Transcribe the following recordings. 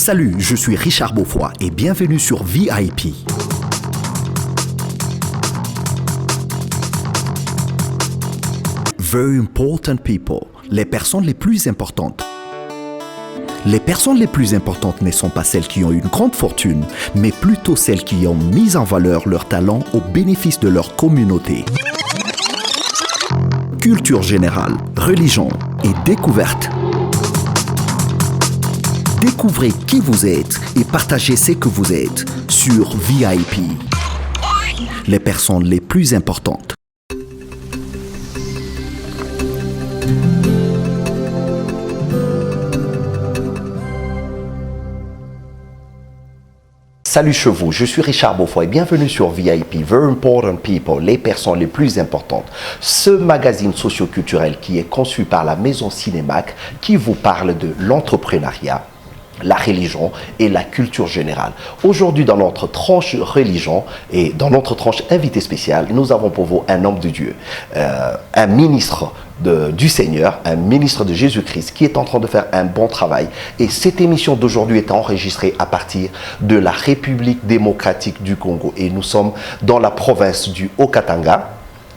Salut, je suis Richard Beaufoy et bienvenue sur VIP. Very important people, les personnes les plus importantes. Les personnes les plus importantes ne sont pas celles qui ont une grande fortune, mais plutôt celles qui ont mis en valeur leur talent au bénéfice de leur communauté. Culture générale, religion et découverte. Découvrez qui vous êtes et partagez ce que vous êtes sur VIP. Les personnes les plus importantes. Salut chevaux, je suis Richard Beaufoy et bienvenue sur VIP, Very Important People, les personnes les plus importantes. Ce magazine socio-culturel qui est conçu par la Maison Cinémac qui vous parle de l'entrepreneuriat, la religion et la culture générale. Aujourd'hui, dans notre tranche religion et dans notre tranche invité spécial, nous avons pour vous un homme de Dieu, un ministre du Seigneur, un ministre de Jésus-Christ qui est en train de faire un bon travail. Et cette émission d'aujourd'hui est enregistrée à partir de la République démocratique du Congo. Et nous sommes dans la province du Haut-Katanga,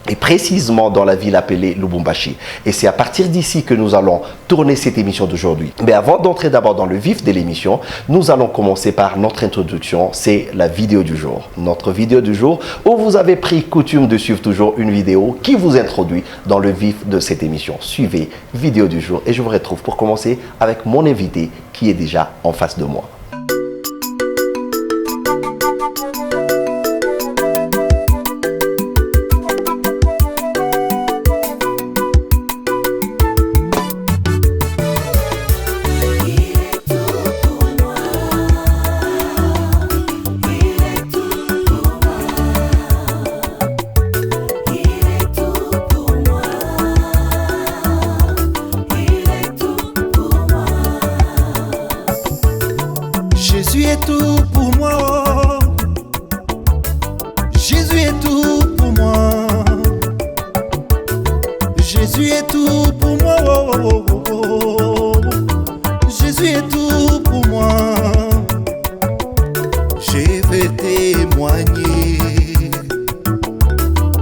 et précisément dans la ville appelée Lubumbashi. Et c'est à partir d'ici que nous allons tourner cette émission d'aujourd'hui. Mais avant d'entrer d'abord dans le vif de l'émission, nous allons commencer par notre introduction, c'est la vidéo du jour. Notre vidéo du jour où vous avez pris coutume de suivre toujours une vidéo qui vous introduit dans le vif de cette émission. Suivez vidéo du jour et je vous retrouve pour commencer avec mon invité qui est déjà en face de moi. Jésus est tout pour moi. Jésus est tout pour moi. Jésus est tout pour moi. Jésus est tout pour moi. Je vais témoigner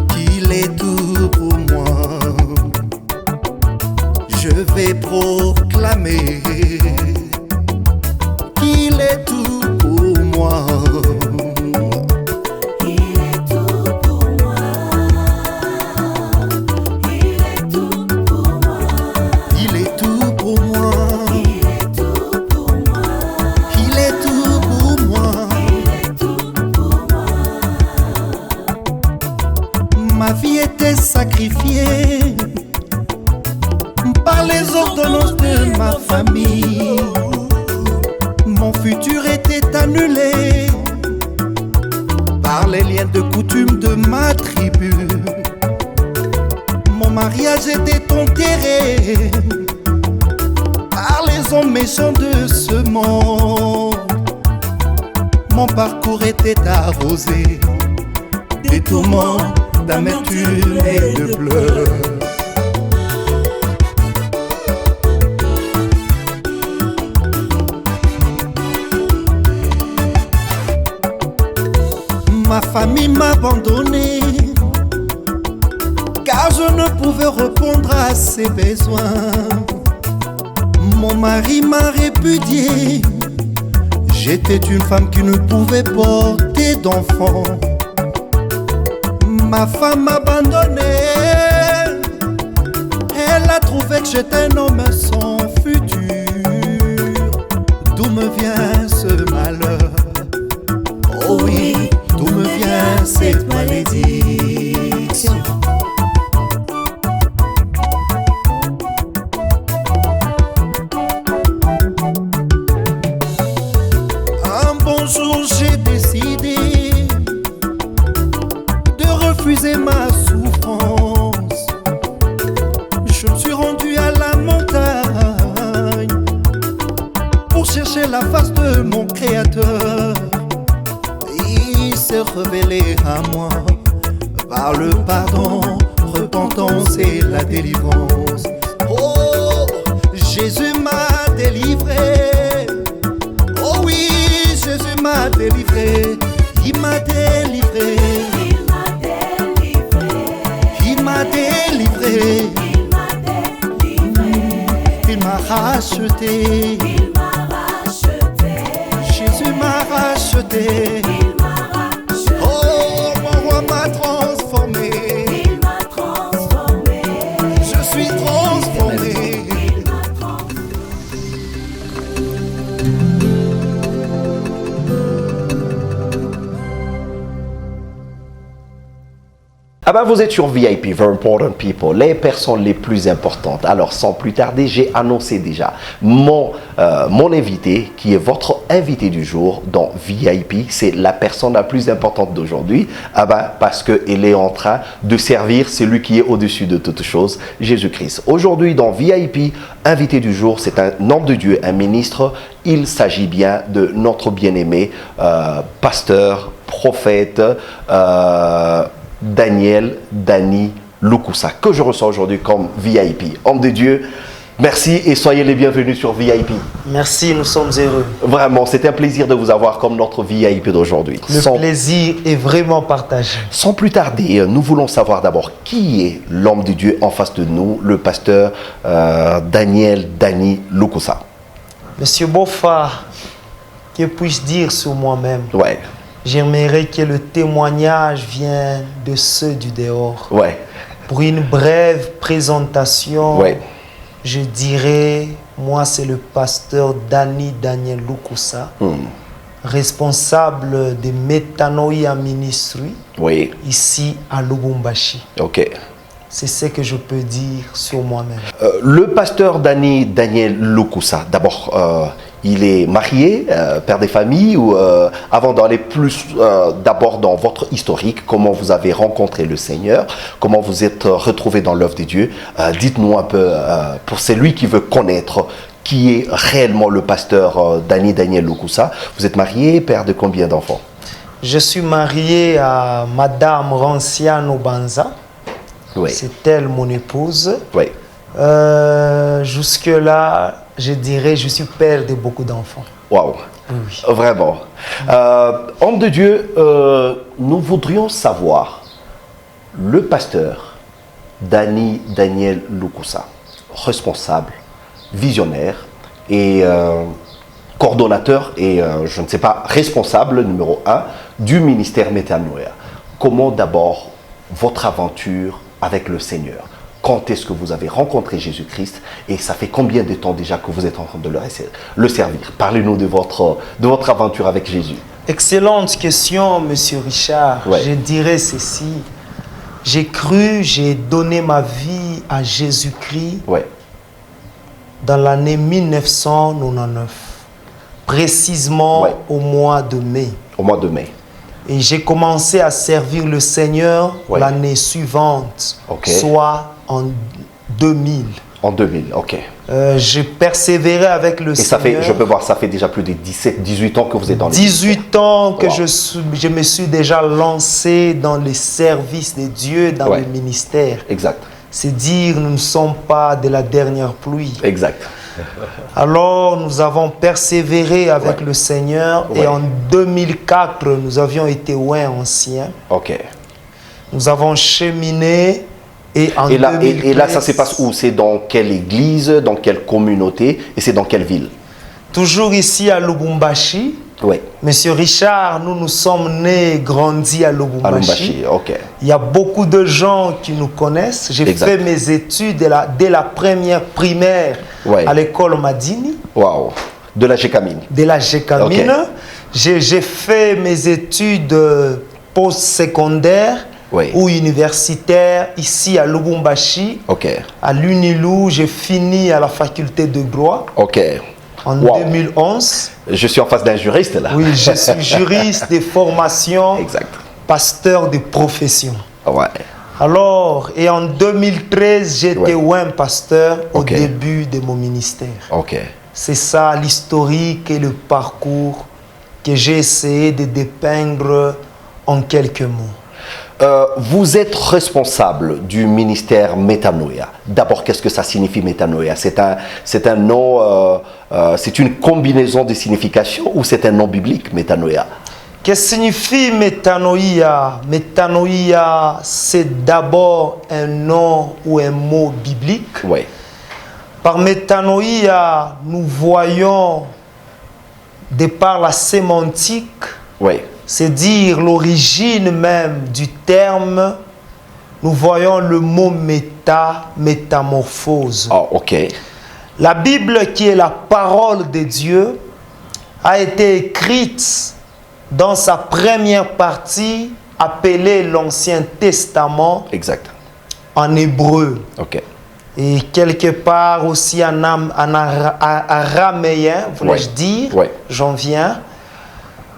qu'il est tout pour moi. Je vais proclamer qu'il est tout pour moi. Il est tout pour moi. Il est tout pour moi. Il est tout pour moi. Il est tout pour moi. Il est tout pour moi. Il est tout pour moi. Ma vie était sacrifiée par les ordonnances de ma famille. Mon futur était annulé par les liens de coutume de ma tribu. Mon mariage était enterré par les hommes méchants de ce monde. Mon parcours était arrosé des tourments, d'amertume et de pleurs. Ma famille m'a abandonné car je ne pouvais répondre à ses besoins. Mon mari m'a répudié. J'étais une femme qui ne pouvait porter d'enfant. Ma femme m'a abandonné. Elle a trouvé que j'étais un homme sans futur. D'où me vient ce malheur? Oh oui, d'où me vient cette malédiction? Un bon jour j'ai décidé de refuser ma souffrance. Je me suis rendu à la montagne pour chercher la face de mon Créateur. Il s'est révélé à moi par le pardon, repentance et la délivrance. Oh, Jésus m'a délivré. Oh il m'a délivré, il m'a délivré, Il m'a délivré. il m'a délivré, Il m'a délivré. il m'a racheté, Il m'a racheté. Jésus m'a racheté. Il m'a racheté. Oh, mon roi m'a transformé, Il m'a transformé. je suis transformé. Il m'a transformé. Ah ben vous êtes sur VIP, Very Important People, les personnes les plus importantes. Alors sans plus tarder, j'ai annoncé déjà mon invité, qui est votre invité du jour dans VIP. C'est la personne la plus importante d'aujourd'hui. Ah ben parce qu'elle est en train de servir celui qui est au-dessus de toutes choses, Jésus-Christ. Aujourd'hui dans VIP, invité du jour, c'est un homme de Dieu, un ministre. Il s'agit bien de notre bien-aimé pasteur, prophète, Dani Lukusa, que je reçois aujourd'hui comme VIP. Homme de Dieu, merci et soyez les bienvenus sur VIP. Merci, nous sommes heureux. Vraiment, c'est un plaisir de vous avoir comme notre VIP d'aujourd'hui. Le plaisir est vraiment partagé. Sans plus tarder, nous voulons savoir d'abord qui est l'homme de Dieu en face de nous, le pasteur Dani Lukusa. Monsieur Bofa, que puis-je dire sur moi-même? Ouais, J'aimerais que le témoignage vienne de ceux du dehors. ouais, Pour une brève présentation, ouais. je dirais, moi c'est le pasteur Daniel Lukusa, responsable de Metanoia Ministry, Oui, ici à Lubumbashi. ok. C'est ce que je peux dire sur moi-même. Le pasteur Daniel Lukusa, d'abord, il est marié, père des familles, ou avant d'aller plus d'abord dans votre historique, comment vous avez rencontré le Seigneur, comment vous êtes retrouvé dans l'œuvre de Dieu, dites-nous un peu, pour celui qui veut connaître qui est réellement le pasteur Daniel Lukusa. Vous êtes marié, père de combien d'enfants? Je suis marié à Madame Ranciano Banza. Oui, C'est elle mon épouse. oui. Jusque-là, je dirais, je suis père de beaucoup d'enfants. Waouh, Oui. vraiment. Homme de Dieu, nous voudrions savoir, le pasteur Daniel Lukusa, responsable, visionnaire et coordonnateur et, je ne sais pas, responsable numéro 1 du ministère Metanoia. Comment d'abord votre aventure avec le Seigneur? Quand est-ce que vous avez rencontré Jésus-Christ et ça fait combien de temps déjà que vous êtes en train de le servir? Parlez-nous de votre aventure avec Jésus. Excellente question, Monsieur Richard. Ouais. Je dirais ceci. J'ai cru, j'ai donné ma vie à Jésus-Christ Ouais, dans l'année 1999, précisément Ouais. au mois de mai. au mois de mai. Et j'ai commencé à servir le Seigneur Ouais. l'année suivante, Ok. soit en 2000. En 2000, ok. J'ai persévéré avec le Et ça Seigneur. fait, je peux voir, ça fait déjà plus de 17, 18 ans que vous êtes dans le 18 ans que Wow. je me suis déjà lancé dans les services de Dieu, dans Ouais. le ministère. Exact, C'est dire, nous ne sommes pas de la dernière pluie. exact. Alors, nous avons persévéré avec Ouais. le Seigneur Ouais. et en 2004, nous avions été anciens. Ok. Nous avons cheminé et en Et là, 2013, et là, ça se passe où? C'est dans quelle église, dans quelle communauté et c'est dans quelle ville? Toujours ici à Lubumbashi. Oui, Monsieur Richard, nous sommes nés et grandis à à Lubumbashi. Lubumbashi, ok. Il y a beaucoup de gens qui nous connaissent. J'ai Exact. fait mes études dès la première primaire Ouais. à l'école Madini, Waouh. De la Gécamine. de la Gécamine. Ok. J'ai fait mes études post-secondaires Oui. ou universitaires ici à Lubumbashi. Ok, À l'UNILU, j'ai fini à la faculté de droit ok. en Wow. 2011. Je suis en face d'un juriste là. Oui, je suis juriste de formation, Exact. pasteur de profession. Ouais. Alors, et en 2013, j'étais un pasteur au Ok. début de mon ministère. Ok. C'est ça l'historique et le parcours que j'ai essayé de dépeindre en quelques mots. Vous êtes responsable du ministère Metanoia. D'abord, qu'est-ce que ça signifie Metanoia? C'est un nom c'est une combinaison de significations ou c'est un nom biblique, métanoïa? Qu'est-ce que signifie métanoïa? Métanoïa, c'est d'abord un nom ou un mot biblique. Oui, Par métanoïa, nous voyons, de par la sémantique, oui, c'est dire l'origine même du terme, nous voyons le mot métamorphose. ah, ok, La Bible, qui est la parole de Dieu, a été écrite dans sa première partie, appelée l'Ancien Testament, exact, en hébreu. ok, Et quelque part aussi en araméen, voulais-je Ouais. dire, Ouais. j'en viens.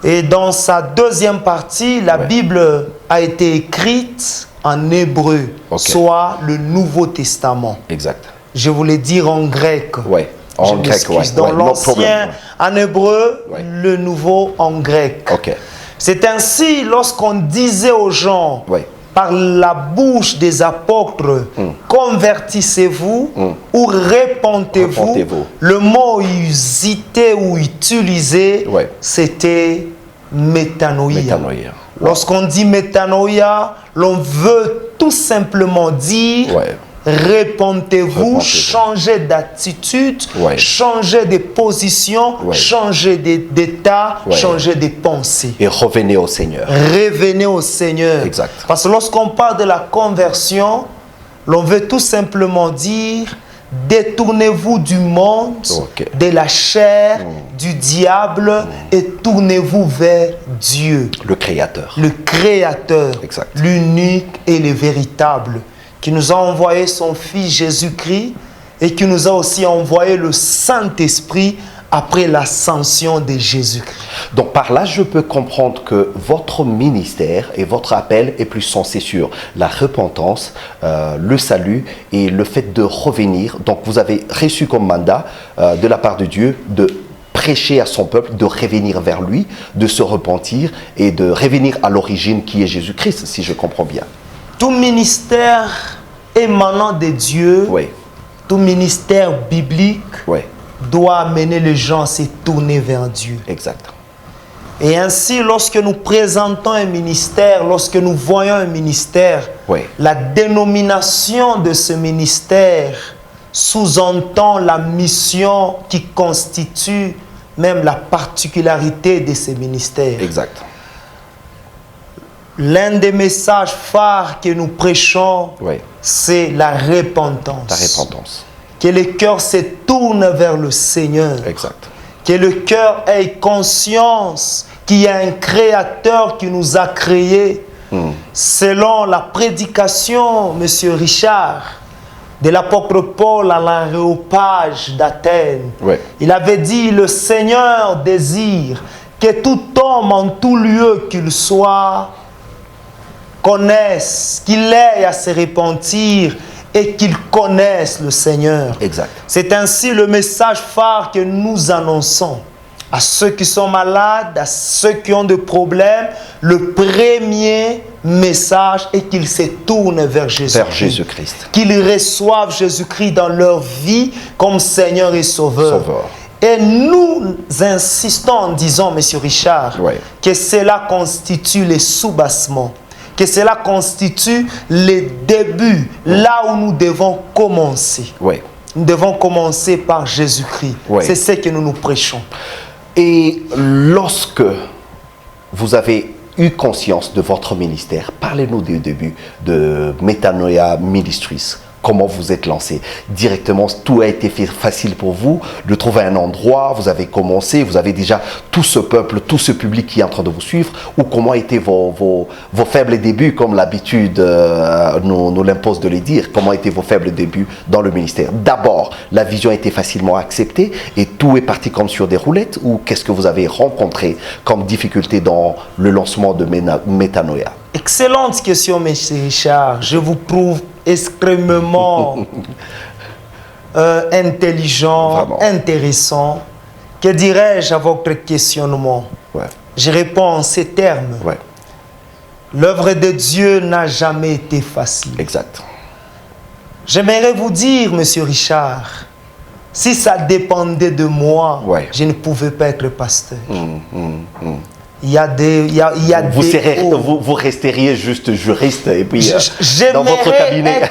Et dans sa deuxième partie, la Ouais. Bible a été écrite en hébreu, Ok. soit le Nouveau Testament. exact, Je voulais dire en grec. oui, en Je grec, m'excuse. ouais, Dans ouais, no l'ancien problem, en hébreu, Ouais. le nouveau en grec. ok, C'est ainsi lorsqu'on disait aux gens, Ouais. par la bouche des apôtres, convertissez-vous ou repentez-vous, Repentez-vous. le mot usité ou utilisé, Ouais. c'était métanoïa. métanoïa, Lorsqu'on dit métanoïa, l'on veut tout simplement dire Ouais. repentez-vous, Repentez-vous. changez d'attitude, Ouais. changez de position, Ouais. changez d'état, Ouais. changez de pensée. et revenez au Seigneur, Revenez au Seigneur. Exact. Parce que lorsqu'on parle de la conversion, l'on veut tout simplement dire détournez-vous du monde, Ok. de la chair, du diable et tournez-vous vers Dieu, le Créateur, le Créateur, Exact. l'unique et le véritable, qui nous a envoyé son Fils Jésus-Christ et qui nous a aussi envoyé le Saint-Esprit après l'ascension de Jésus-Christ. Donc par là, je peux comprendre que votre ministère et votre appel est plus centré sur la repentance, le salut et le fait de revenir. Donc vous avez reçu comme mandat de la part de Dieu de prêcher à son peuple, de revenir vers lui, de se repentir et de revenir à l'origine qui est Jésus-Christ, si je comprends bien. Tout ministère émanant de Dieu, Oui, tout ministère biblique oui, doit amener les gens à se tourner vers Dieu. exact. Et ainsi, lorsque nous présentons un ministère, lorsque nous voyons un ministère, Oui. la dénomination de ce ministère sous-entend la mission qui constitue même la particularité de ce ministère. Exact. L'un des messages phares que nous prêchons, Oui, c'est la repentance. la repentance. Que le cœur se tourne vers le Seigneur. Exact. Que le cœur ait conscience qu'il y a un Créateur qui nous a créés. Selon la prédication, Monsieur Richard, de l'apôtre Paul à l'aréopage d'Athènes, Ouais. il avait dit, le Seigneur désire que tout homme en tout lieu qu'il soit connaisse, qu'il ait à se repentir et qu'il connaisse le Seigneur. Exact. C'est ainsi le message phare que nous annonçons à ceux qui sont malades, à ceux qui ont des problèmes. Le premier message est qu'ils se tournent vers Jésus. Vers Jésus-Christ. Qu'ils reçoivent Jésus-Christ dans leur vie comme Seigneur et Sauveur. Sauveur. Et nous insistons en disant, Monsieur Richard, Ouais. que cela constitue le soubassement, que cela constitue le début, là où nous devons commencer. Oui. Nous devons commencer par Jésus-Christ. Ouais. C'est ce que nous nous prêchons. Et lorsque vous avez eu conscience de votre ministère, parlez-nous du début de Metanoia Ministries. Comment vous êtes lancé? Directement, tout a été fait facile pour vous de trouver un endroit, vous avez commencé, vous avez déjà tout ce peuple, tout ce public qui est en train de vous suivre, ou comment étaient vos faibles débuts, comme l'habitude nous l'impose de les dire, comment étaient vos faibles débuts dans le ministère? D'abord, la vision a été facilement acceptée et tout est parti comme sur des roulettes, ou qu'est-ce que vous avez rencontré comme difficulté dans le lancement de Metanoia? Excellente question, M. Richard. Je vous prouve extrêmement intelligent, Vraiment. intéressant. Que dirais-je à votre questionnement? Ouais, Je réponds en ces termes. ouais, L'œuvre de Dieu n'a jamais été facile. exact. J'aimerais vous dire, Monsieur Richard, Si ça dépendait de moi, Ouais. je ne pouvais pas être pasteur. Il y a des, il y a Vous, des hauts. vous resteriez juste juriste et puis dans votre J'aimerais cabinet.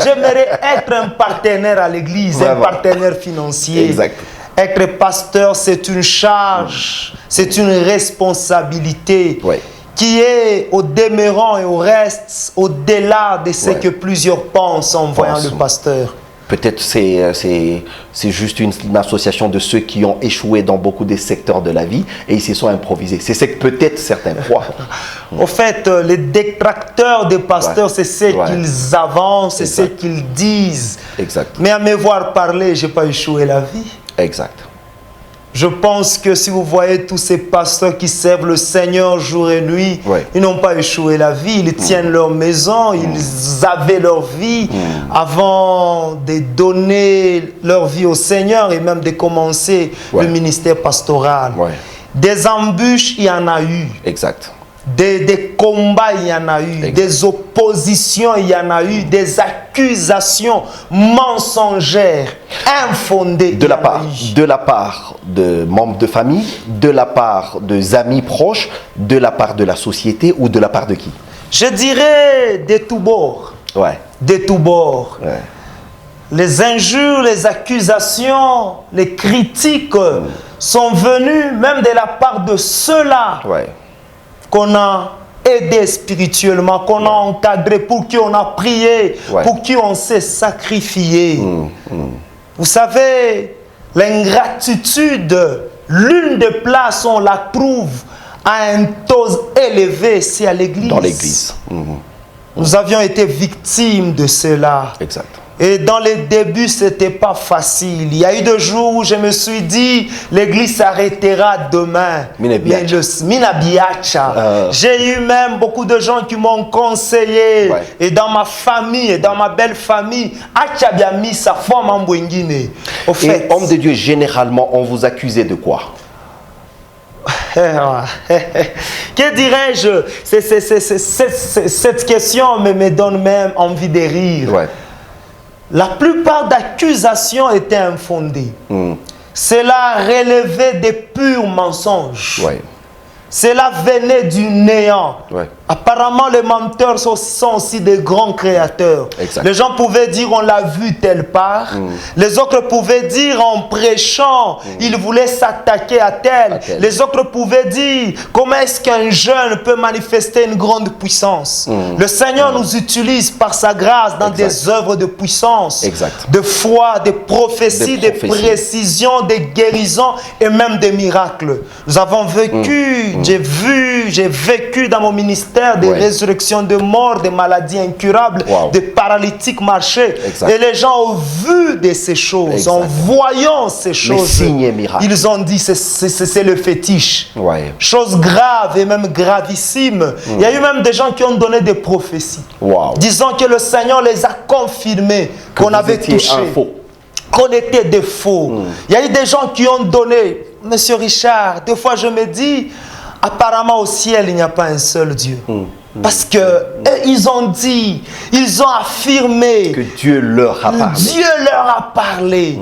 j'aimerais être un partenaire à l'église, un Vraiment. partenaire financier. Exact. Être pasteur, c'est une charge, c'est une responsabilité Ouais. qui est au demeurant et au reste, au-delà de ce Ouais. que plusieurs pensent en voyant Pensent. le pasteur. Peut-être c'est juste une association de ceux qui ont échoué dans beaucoup des secteurs de la vie et ils se sont improvisés. C'est ce que peut-être certains croient. Au fait, les détracteurs des pasteurs, Ouais. c'est ce Ouais. qu'ils avancent, c'est ce Exact. qu'ils disent. Exact. Mais à me voir parler, je n'ai pas échoué la vie. Exact. Je pense que si vous voyez tous ces pasteurs qui servent le Seigneur jour et nuit, Ouais. ils n'ont pas échoué la vie. Ils tiennent leur maison, ils avaient leur vie avant de donner leur vie au Seigneur et même de commencer Ouais. le ministère pastoral. Ouais. Des embûches, il y en a eu. Exact. Des combats, il y en a eu. Exact. Des oppositions, il y en a eu. Des accusations mensongères, infondées. De il y la en a part, eu. de la part de membres de famille, de la part des amis proches, de la part de la société ou de la part de qui? Je dirais de tous bords. Ouais. De tous bords. Ouais. Les injures, les accusations, les critiques sont venues même de la part de ceux-là Ouais. qu'on a aidé spirituellement, qu'on a encadré, pour qui on a prié, Ouais. pour qui on s'est sacrifié. Vous savez, l'ingratitude, l'une des places où on la trouve à un taux élevé, c'est à l'église. Dans l'église. Nous avions été victimes de cela. Exact. Et dans les débuts, ce n'était pas facile. Il y a eu des jours où je me suis dit, l'église s'arrêtera demain. Mina Mais biacha. Mina biacha. J'ai eu même beaucoup de gens qui m'ont conseillé. Ouais. Et dans ma famille, et dans ma belle famille, Acha bia misa forme en Bwengine. Au Et fait, homme de Dieu, généralement, on vous accusait de quoi? que dirais-je? Cette question me donne même envie de rire. Ouais. La plupart d'accusations étaient infondées. Cela relevait des purs mensonges. Ouais. Cela venait du néant. Ouais. Apparemment, les menteurs sont aussi des grands créateurs. Exact. Les gens pouvaient dire on l'a vu telle part. Les autres pouvaient dire en prêchant, il voulait s'attaquer à tel. tel. Les autres pouvaient dire comment est-ce qu'un jeune peut manifester une grande puissance. Le Seigneur nous utilise par sa grâce dans Exact. des œuvres de puissance, Exact. de foi, de prophétie, Des de prophéties. précision, de guérison et même des miracles. Nous avons vécu, j'ai vécu dans mon ministère des Ouais. résurrections de morts, des maladies incurables, Wow. des paralytiques marcher. Exact. Et les gens ont vu de ces choses, Exact. en voyant ces choses, signes et miracles. ils ont dit c'est le fétiche. Ouais. Chose grave et même gravissime. Il y a eu même des gens qui ont donné des prophéties, Wow. disant que le Seigneur les a confirmés, Que qu'on vous avait étiez touché, un faux. qu'on était des faux. Il y a eu des gens qui ont donné, Monsieur Richard, des fois je me dis, apparemment au ciel il n'y a pas un seul Dieu. Parce que ils ont dit, ils ont affirmé Que Dieu leur a parlé. Dieu leur a parlé.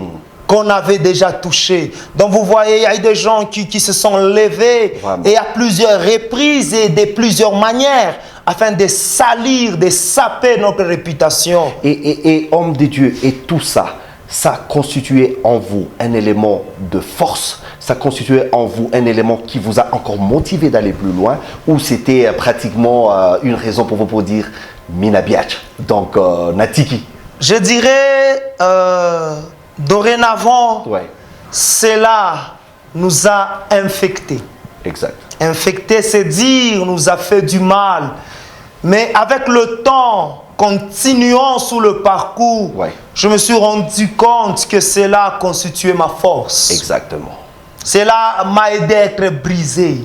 Qu'on avait déjà touché. Donc vous voyez, il y a eu des gens qui se sont levés Vraiment. et à plusieurs reprises et de plusieurs manières afin de salir, de saper notre réputation. Et homme de Dieu, et tout ça, ça constituait en vous un élément de force, ça constituait en vous un élément qui vous a encore motivé d'aller plus loin, ou c'était pratiquement une raison pour vous pour dire Mina biatch, donc Natiki. Je dirais, dorénavant, Ouais, cela nous a infectés. exact. Infecter, c'est dire, nous a fait du mal. Mais avec le temps, continuant sous le parcours, Ouais. je me suis rendu compte que cela a constitué ma force. Exactement. Cela m'a aidé à être brisé.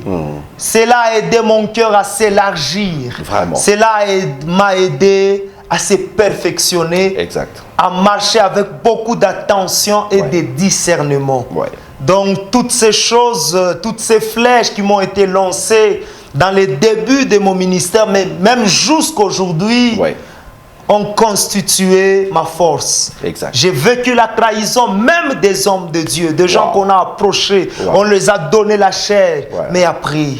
Cela a aidé mon cœur à s'élargir. Vraiment. Cela m'a aidé à se perfectionner, Exact. à marcher avec beaucoup d'attention et Ouais. de discernement. Ouais. Donc toutes ces choses, toutes ces flèches qui m'ont été lancées dans les débuts de mon ministère, mais même jusqu'aujourd'hui, Ouais. ont constitué ma force. Exact. J'ai vécu la trahison même des hommes de Dieu, des gens qu'on a approchés. On les a donné la chair, mais après.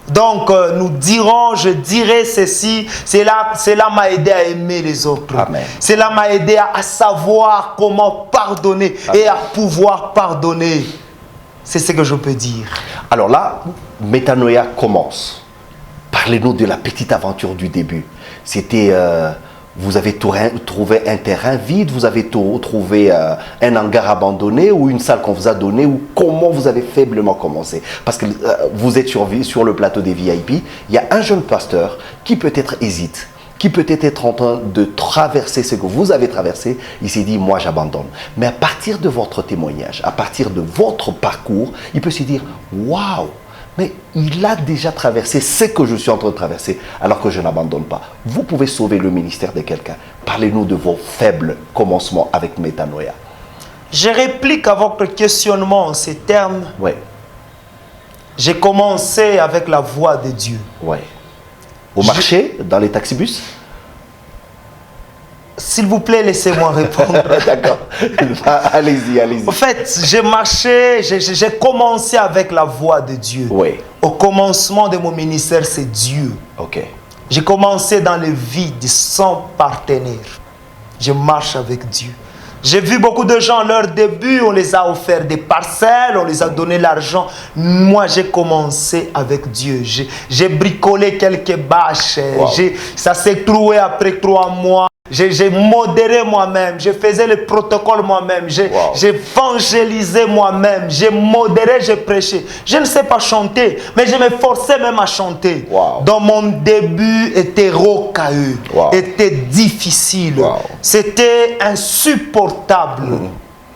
Donc, je dirais ceci, cela m'a aidé à aimer les autres. Amen. Cela m'a aidé à savoir comment pardonner et à pouvoir pardonner. C'est ce que je peux dire. Alors là, Métanoïa commence. Parlez-nous de la petite aventure du début. C'était, vous avez trouvé un terrain vide, vous avez trouvé un hangar abandonné ou une salle qu'on vous a donnée, ou comment vous avez faiblement commencé? Parce que vous êtes sur le plateau des VIP, il y a un jeune pasteur qui peut-être hésite, qui peut-être est en train de traverser ce que vous avez traversé. Il s'est dit, moi j'abandonne. Mais à partir de votre témoignage, à partir de votre parcours, il peut se dire, waouh, mais il a déjà traversé ce que je suis en train de traverser, alors que je n'abandonne pas. Vous pouvez sauver le ministère de quelqu'un. Parlez-nous de vos faibles commencements avec Métanoïa. Je réplique à votre questionnement en ces termes. Oui. J'ai commencé avec la voix de Dieu. Oui. Au marché, dans les taxibus? S'il vous plaît, laissez-moi répondre. D'accord. Allez-y, allez-y. En fait, j'ai marché, j'ai commencé avec la voix de Dieu. Oui. Au commencement de mon ministère, c'est Dieu. Ok. J'ai commencé dans le vide, sans partenaire. Je marche avec Dieu. J'ai vu beaucoup de gens, leur début, on les a offert des parcelles, on les a donné l'argent. Moi, j'ai commencé avec Dieu. J'ai bricolé quelques bâches. Wow. Ça s'est trouvé après 3 mois. J'ai modéré moi-même, je faisais le protocole moi-même, j'ai évangélisé moi-même, j'ai modéré, j'ai prêché. Je ne sais pas chanter, mais je me forçais même à chanter. Wow. Donc mon début était rocailleux, Wow. était difficile, Wow. c'était insupportable.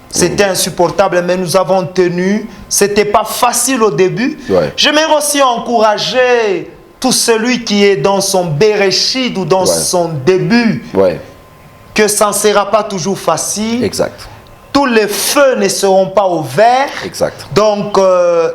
C'était insupportable, mais nous avons tenu. C'était pas facile au début. Ouais. J'aimerais aussi encourager tout celui qui est dans son Bereshit ou dans son début, que ça ne sera pas toujours facile. Exact. Tous les feux ne seront pas ouverts. Exact. Donc,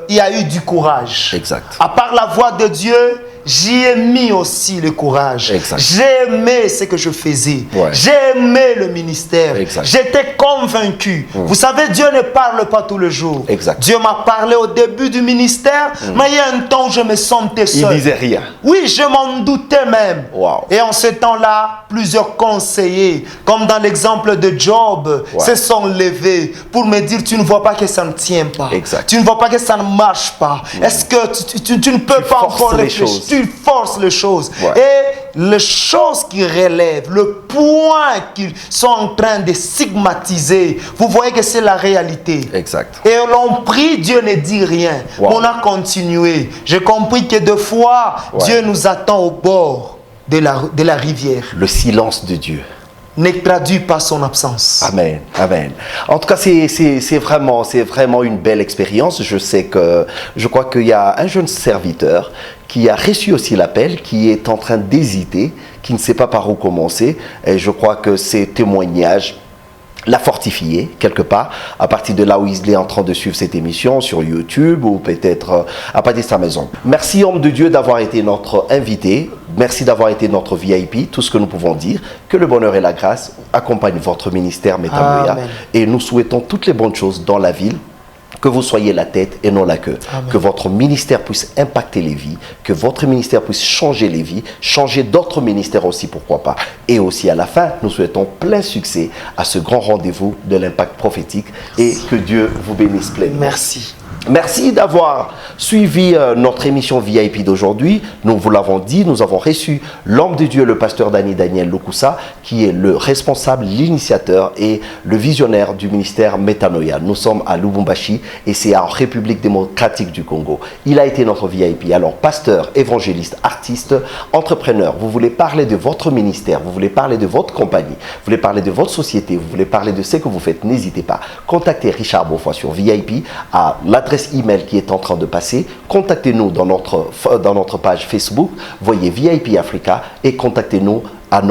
il y a eu du courage. Exact. À part la voix de Dieu, j'y ai mis aussi le courage. Exact. J'ai aimé ce que je faisais. Ouais. J'ai aimé le ministère. Exact. J'étais convaincu. Vous savez, Dieu ne parle pas tous les jours. Exact. Dieu m'a parlé au début du ministère, mais il y a un temps où je me sentais seul. Il disait rien. Oui, je m'en doutais même. Wow. Et en ce temps-là, plusieurs conseillers, comme dans l'exemple de Job, se sont levés pour me dire, tu ne vois pas que ça ne tient pas. Exact. Tu ne vois pas que ça ne marche pas. Est-ce que tu ne peux pas encore réfléchir? Tu forces les choses. Et les choses qui relèvent, le point qu'ils sont en train de stigmatiser, vous voyez que c'est la réalité. Exact. Et l'on prie, Dieu ne dit rien. On a continué. J'ai compris que des fois, Dieu nous attend au bord de la rivière. Le silence de Dieu Ne traduit pas son absence. Amen, amen. En tout cas, c'est vraiment une belle expérience. Je crois qu'il y a un jeune serviteur qui a reçu aussi l'appel, qui est en train d'hésiter, qui ne sait pas par où commencer. Et je crois que ces témoignages l'a fortifié quelque part, à partir de là où il est en train de suivre cette émission sur YouTube ou peut-être à partir de sa maison. Merci homme de Dieu d'avoir été notre invité, merci d'avoir été notre VIP, tout ce que nous pouvons dire, que le bonheur et la grâce accompagnent votre ministère Métanoïa et nous souhaitons toutes les bonnes choses dans la ville. Que vous soyez la tête et non la queue. Amen. Que votre ministère puisse impacter les vies, que votre ministère puisse changer les vies, changer d'autres ministères aussi, pourquoi pas. Et aussi à la fin, nous souhaitons plein succès à ce grand rendez-vous de l'impact prophétique et que Dieu vous bénisse pleinement. Merci. Merci d'avoir suivi notre émission VIP d'aujourd'hui. Nous vous l'avons dit, nous avons reçu l'homme de Dieu, le pasteur Daniel Lokusa, qui est le responsable, l'initiateur et le visionnaire du ministère Métanoïa. Nous sommes à Lubumbashi et c'est en République démocratique du Congo. Il a été notre VIP. Alors, pasteur, évangéliste, artiste, entrepreneur, vous voulez parler de votre ministère, vous voulez parler de votre compagnie, vous voulez parler de votre société, vous voulez parler de ce que vous faites, n'hésitez pas. Contactez Richard Beaufoy sur VIP à l'adresse email qui est en train de passer. Contactez-nous dans notre page Facebook, voyez VIP Africa et contactez-nous à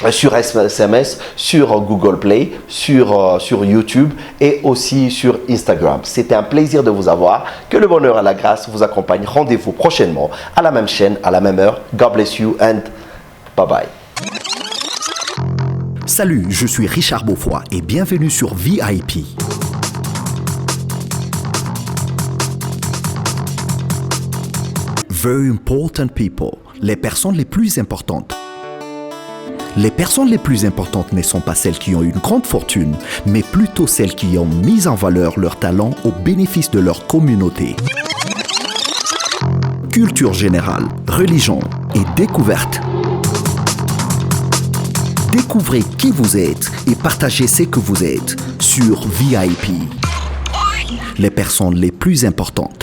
sur SMS, sur Google Play, sur YouTube et aussi sur Instagram. C'était un plaisir de vous avoir. Que le bonheur et la grâce vous accompagnent. Rendez-vous prochainement à la même chaîne, à la même heure. God bless you and bye bye. Salut, je suis Richard Beaufoy et bienvenue sur VIP. Very important people, les personnes les plus importantes. Les personnes les plus importantes ne sont pas celles qui ont une grande fortune, mais plutôt celles qui ont mis en valeur leur talent au bénéfice de leur communauté. Culture générale, religion et découverte. Découvrez qui vous êtes et partagez ce que vous êtes sur VIP. Les personnes les plus importantes.